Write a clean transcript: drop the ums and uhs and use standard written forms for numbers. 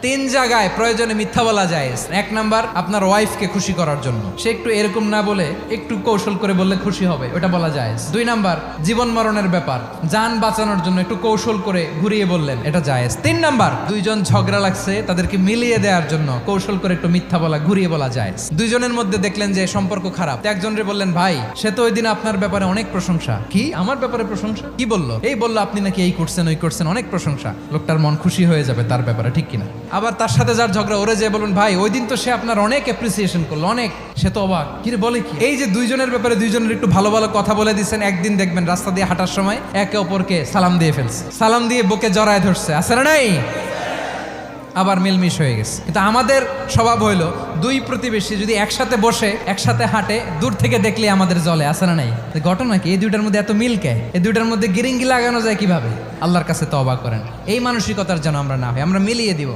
তিন জায়গায় প্রয়োজনে মিথ্যা বলা যায়। এক নাম্বার, আপনার ওয়াইফকে খুশি করার জন্য, সে একটু এরকম না বলে একটু কৌশল করে বললে খুশি হবে, ওটা বলা যায়। দুই নাম্বার, জীবন মরণের ব্যাপার, জান বাঁচানোর জন্য একটু কৌশল করে ঘুরিয়ে বললেন, এটা জায়েজ। তিন নাম্বার, দুইজন ঝগড়া লাগছে, তাদেরকে মিলিয়ে দেওয়ার জন্য কৌশল করে একটু মিথ্যা বলা, ঘুরিয়ে বলা যায়। দুইজনের মধ্যে দেখলেন যে সম্পর্ক খারাপ, একজনরে বললেন, ভাই সে তো ওই দিন আপনার ব্যাপারে অনেক প্রশংসা। কি আমার ব্যাপারে প্রশংসা? কি বললো? এই বললো আপনি নাকি এই করছেন ওই করছেন, অনেক প্রশংসা। লোকটার মন খুশি হয়ে যাবে তার ব্যাপারে, ঠিক কিনা? আবার তার সাথে যার ঝগড়া, ওরে যে বলুন, ভাই ওই দিন তো সে আপনার অনেক অ্যাপ্রিসিয়েশন করলো, অনেক, সে তো অবাক, কি রে বলে কি? এই যে দুইজনের ব্যাপারে দুইজনের একটু ভালো ভালো কথা বলে দিচ্ছেন, একদিন দেখবেন রাস্তা দিয়ে হাঁটার সময় একে অপরকে সালাম দিয়ে ফেলছে, সালাম দিয়ে বুকে জড়ায় ধরছে, আছে না নাই? আবার মিলমিশ হয়ে গেছে। কিন্তু আমাদের স্বভাব হইলো, দুই প্রতিবেশী যদি একসাথে বসে একসাথে হাঁটে, দূর থেকে দেখলে আমাদের জলে, আছে না নাই? ঘটনা কি? এই দুইটার মধ্যে এত মিল কে? এই দুইটার মধ্যে গিরিঙ্গি লাগানো যায় কিভাবে? আল্লাহর কাছে তওবা করেন, এই মানসিকতার যেন আমরা না হয়, আমরা মিলিয়ে দিব।